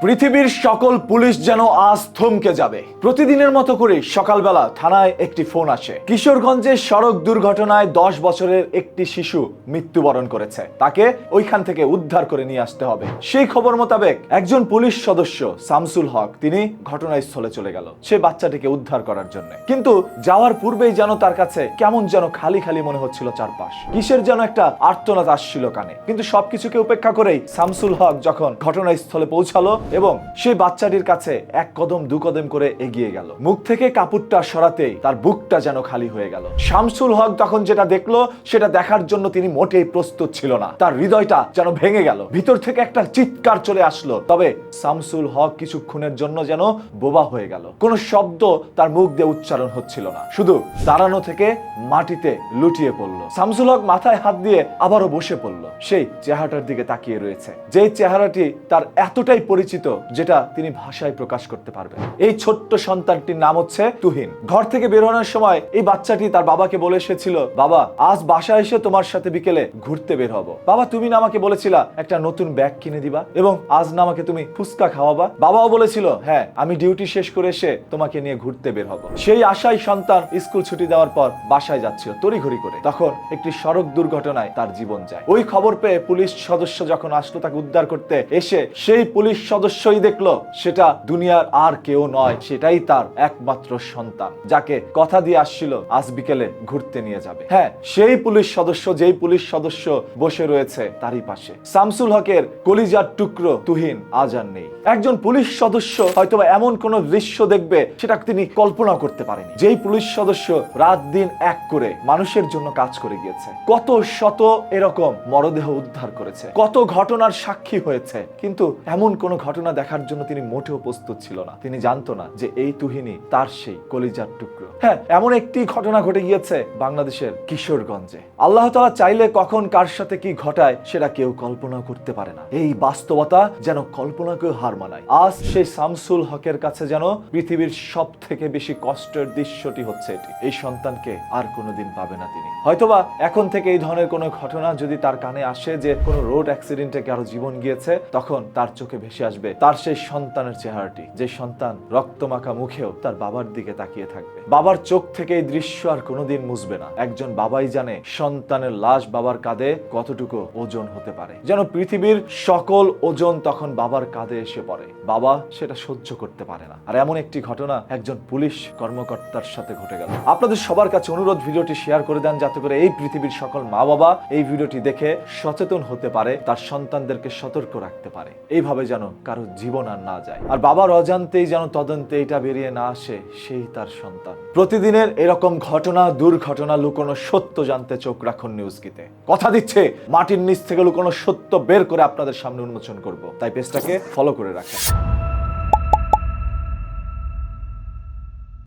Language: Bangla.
পৃথিবীর সকল পুলিশ যেন আজ থমকে যাবে। প্রতিদিনের মতো করে সকালবেলা থানায় একটি ফোন আসে। কিশোরগঞ্জের সড়ক দুর্ঘটনায় 10 বছরের একটি শিশু মৃত্যুবরণ করেছে, তাকে ওইখান থেকে উদ্ধার করে নিয়ে আসতে হবে। সেই খবর মোতাবেক একজন পুলিশ সদস্য শামসুল হক তিনি ঘটনাস্থলে চলে গেল সে বাচ্চাটিকে উদ্ধার করার জন্য। কিন্তু যাওয়ার পূর্বেই যেন তার কাছে কেমন যেন খালি খালি মনে হচ্ছিল চারপাশ। কিসের যেন একটা আর্তনাদ আসছিল কানে। কিন্তু সবকিছুকে উপেক্ষা করেই শামসুল হক যখন ঘটনাস্থলে পৌঁছালো এবং সেই বাচ্চাটির কাছে এক কদম দু কদম করে এগিয়ে গেল, মুখ থেকে কাপড়টা সরাতেই তার বুকটা যেন খালি হয়ে গেল। শামসুল হক তখন যেটা দেখলো সেটা দেখার জন্য তিনি মোটেই প্রস্তুত ছিল না। তার হৃদয়টা যেন ভেঙে গেল, ভিতর থেকে একটা চিৎকার চলে আসলো। তবে শামসুল হক কিছুক্ষণের জন্য যেন বোবা হয়ে গেল। কোনো শব্দ তার মুখ দিয়ে উচ্চারণ হচ্ছিল না, শুধু দাঁড়ানো থেকে মাটিতে লুটিয়ে পড়লো। শামসুল হক মাথায় হাত দিয়ে আবারও বসে পড়লো। সেই চেহারাটার দিকে তাকিয়ে রয়েছে, যেই চেহারাটি তার এতটাই পরিচিত যেটা তিনি ভাষায় প্রকাশ করতে পারবেন। এই ছোট্ট সন্তানটির নাম হচ্ছে তুহিন। ঘর থেকে বের হওয়ার সময় এই বাচ্চাটি তার বাবাকে বলে এসেছিল, বাবা আজ বাসায় এসে তোমার সাথে বিকেলে ঘুরতে বের হব। বাবা তুমি না আমাকে বলেছিলা একটা নতুন ব্যাগ কিনে দিবা এবং আজ না আমাকে তুমি ফুচকা খাওয়াবা। বাবাও বলেছিল হ্যাঁ আমি ডিউটি শেষ করে এসে তোমাকে নিয়ে ঘুরতে বের হব। সেই আশায় সন্তান স্কুল ছুটি দেওয়ার পর বাসায় যাচ্ছিল তড়িঘড়ি করে, তখন একটি সড়ক দুর্ঘটনায় তার জীবন যায়। ওই খবর পেয়ে পুলিশ সদস্য যখন আসলো তাকে উদ্ধার করতে এসে সেই পুলিশ সদস্যই দেখলো সেটা দুনিয়ার আর কেউ নয়, সেটাই তার একমাত্র সন্তান, যাকে কথা দিয়ে আসছিল আজ বিকেলে ঘুরতে নিয়ে যাবে। হ্যাঁ সেই পুলিশ সদস্য, যেই পুলিশ সদস্য বসে রয়েছে তারই পাশে। শামসুল হকের কলিজার টুকরো তুহিন আজ আর নেই। একজন পুলিশ সদস্য হয়তো এমন কোন দৃশ্য দেখবে সেটা তিনি কল্পনা করতে পারেনি। যেই পুলিশ সদস্য রাত দিন এক করে মানুষের জন্য কাজ করে গিয়েছে, কত শত এরকম মরদেহ উদ্ধার করেছে, কত ঘটনার সাক্ষী হয়েছে, কিন্তু এমন কোন ঘটনা দেখার জন্য তিনি মোটেও প্রস্তুত ছিল না। তিনি জানতো না যে এই তুহিনী তার সেই কলিজার টুকরো। হ্যাঁ এমন একটি ঘটনা ঘটে গিয়েছে বাংলাদেশের কিশোরগঞ্জে। আল্লাহ তাআলা চাইলে কখন কার সাথে কি ঘটায় সেটা কেউ কল্পনা করতে পারে না। এই বাস্তবতা যেন কল্পনাকেও হার মানায়। আজ সেই শামসুল হকের কাছে যেন পৃথিবীর সব থেকে বেশি কষ্টের দৃশ্যটি হচ্ছে এটি। এই সন্তানকে আর কোনোদিন পাবে না তিনি। হয়তোবা এখন থেকে এই ধরনের কোনো ঘটনা যদি তার কানে আসে যে কোনো রোড অ্যাক্সিডেন্টে কারো জীবন গিয়েছে, তখন তার চোখে ভেসে আসবে তার সেই সন্তানের চেহারাটি, যে সন্তান রক্তমাখা মুখেও তার বাবার দিকে তাকিয়ে থাকবে। বাবার চোখ থেকে এই দৃশ্য আর কোনোদিন মুছবে না। একজন বাবাই জানে সন্তানের লাশ বাবার কাঁধে কতটুকু ওজন হতে পারে। যেন পৃথিবীর সকল ওজন তখন বাবার কাঁধে এসে পড়ে। বাবা সেটা সহ্য করতে পারে না। আর এমন একটি ঘটনা একজন পুলিশ কর্মকর্তার সাথে ঘটে গেল। আপনাদের সবার কাছে অনুরোধ, ভিডিওটি শেয়ার করে দেন যাতে করে এই পৃথিবীর সকল মা বাবা এই ভিডিওটি দেখে সচেতন হতে পারে, তার সন্তানদেরকে সতর্ক রাখতে পারে, এইভাবে যেন কারো জীবন আর না যায়। আর বাবার অজান্তেই যেন তদন্তে এটা বেরিয়ে না আসে সেই তার সন্তান। প্রতিদিনের এরকম ঘটনা দুর্ঘটনা লুকোনো সত্য জানতে চোখ রাখুন নিউজকিতে। কথা দিচ্ছে মাটির নিচ থেকে লুকোনো সত্য বের করে আপনাদের সামনে উন্মোচন করব, তাই পেজটাকে ফলো করে রাখেন।